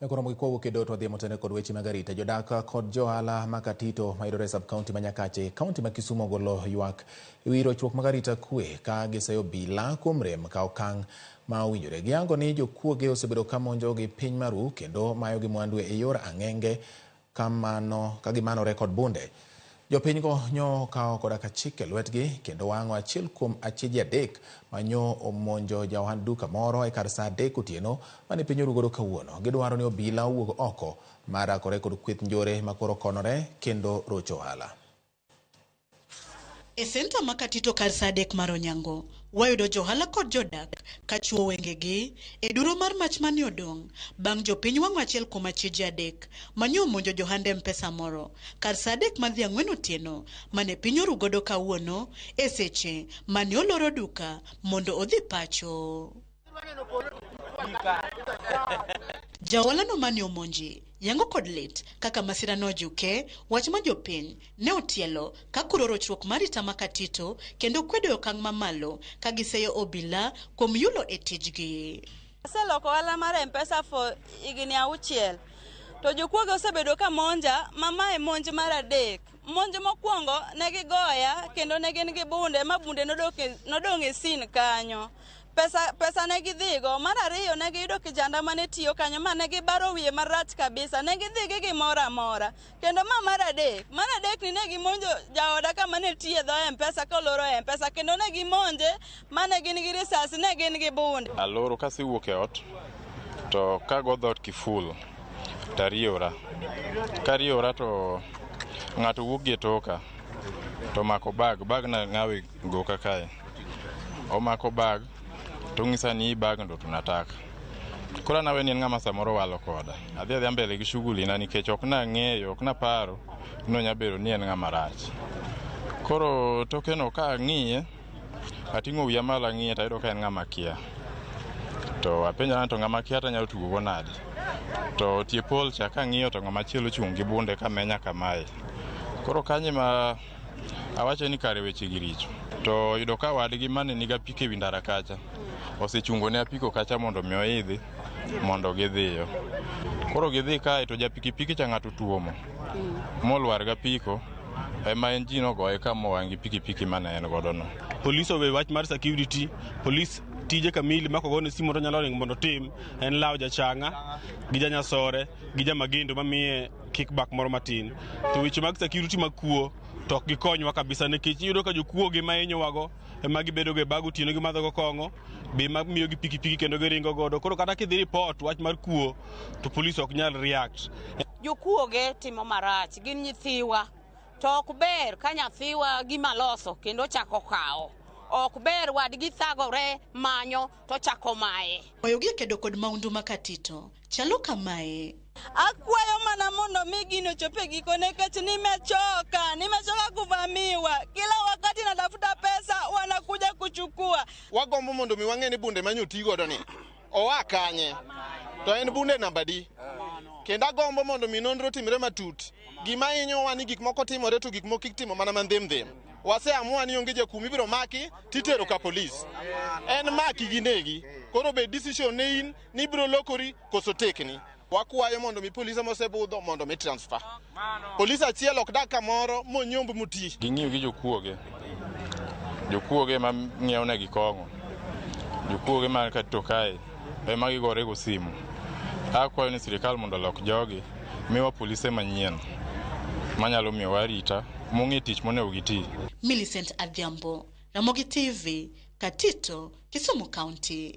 Ekoro mwiko kedo to dhiemo tene kod weche magarita jodaka kod johala makatito mayudore sub county manyakache county ma Kisumu golo ywak iwiro chuok magarita kwe ka giseyo bila kuom rem ka okang' ma owinjore. Giyango ni jokuoge osebedo ka monjo gi piny maru kendo mayo gi mwandu e yor ang'enge kamano ka gimanore kod bunde. Jopinygo nyo kao koda ka chike lwetgi kendo wang'o achiel kuom achije adek manyo omonjo jaohand duka moro e kar saa 3 otieno mane piny orugodo kawuono. Gidwaro ni obila owuog oko marakore kod kweth njore makoro konore kendo rocho ohala. E senta makatito kar saa 3 mar Onyango, wayudo johala kod jodak kachuo wengegi e duro mar mach mani odong' bang' jopiny wang'o achiel kuom achije adek manyo omonjo johand M-Pesa moro kar saa 3 madhi 4 otieno mane piny orugodo kawuono e seche mane oloro duka mondo odhi pacho. Jawalano mane omonji yango kod lit kaka masira nojuke wach ma jopiny ne otielo ka kuro rochruok marita makatito kendo kwedo okang' mamalo ka giseyo obila kuom yulo e tijgi. Aseloko ohala mar M-Pesa for higni 6 to jokuoge osebedo ka monja mama e monj mar adek. Monj mokwongo ne gigoya kendo ne gin gi bunde ma bunde nodong' e sin kanyo. Pesa ne gidhigo. Mar ariyo ne giyudo kijanda mane tiyo kanyo mane gibaro wiye marach kabisa. Ne gidhi gi gimoro amora. Kendo mar adek ni ne gimonjo jaoda kama ne tiye dho M-Pesa koloro M-Pesa kendo ne gimonje mane gin gi risasi ne gin gi bunde. Aloro kasiwuok e ot to kago dhot kiful tariora. Kariora to ng'ato wuok gi toka to mako bag na ng'awe goka kae. Omako bag to ng'isa ni bag ndo tunataka. Kora nawe ni ng'ama samoro walo koda. Adhi mbele gi shughuli na nikech ok na ng'eyo, ok na paro no nyabero ni en ng'ama rach. Koro tokeno ka ng'iye ating'o wiya malo ng'iye tayudo ka en ng'ama kia. To apenjana to ng'ama kia tanyalo tugo go nade. To tie pol cha ka ng'iyo to ng'ama chielo chung' gi bunde ka menya kamae. Koro kanye ma awache ni kare weche gi richo. To yudo ka wadgi mane niga pike windara kacha osechungo ne apiko kacha mondo mi oidhi mondo gidhiyo. Koro gidhi kae to japikipiki cha ng'ato tuomo molwar ga piko ema en jino goye kama wangi pikipiki mane en godo no. Police owe wach mar security, police tije kamili mako gone simo to nyalo ringo mondo tim en lawo jachanga gi janyasore gi jamagendo mamiye kickback moro matin. To weche mag security makuo to ok gikonywa kabisa nikech iyudo ka jokuoge ma hinyowago ema gibedo go bag otieno gi madho go kong'o be mamiyo gi pikipiki kendo giringo godo. Koro kata kidhi report wach mar kuo to police ok nyal react. Jokuoge timo marach gin nyithiwa to ok ber ka nyathiwa gima loso kendo chako kawo. Ok ber wadgi thagore manyo to chako mae. Oyogi kedo kod maundu makatito chalo kamae. Akwayo mana mondo mi gino chope giko nikech nimechoka kuvamiwa. Kila wakati natafuta pesa wanakuja kuchukua. Wagombo mondo mi wang'e ni bunde manyo tigo ni owa kanye to en bunde namba di. Kendo agombo mondo mi nonro timre matut. Gima hinyo wani gik moko timore to gik moko kik timo mana mandhem. Waseamua ni onge jakum ibiro maki titero ka police. En maki gi negi. Koro be decision ne in ni biro lokori koso tekni. Wakwayo mondo mi polisi mosebudho mondo mi transfer. Polisi achiel ok dak kamoro monyomb muti. Ging'iyo gi jokuoge ma ng'iewo ne gi kong'o. Jokuoge ma katito kae ema gigore go simu. Akwayo ni sirikal mondo lok jogi miwa polise manyien manyalo miyo warita mong'e tich monego giti. Millicent Adhiambo, Ramogi TV, Katito, Kisumu County.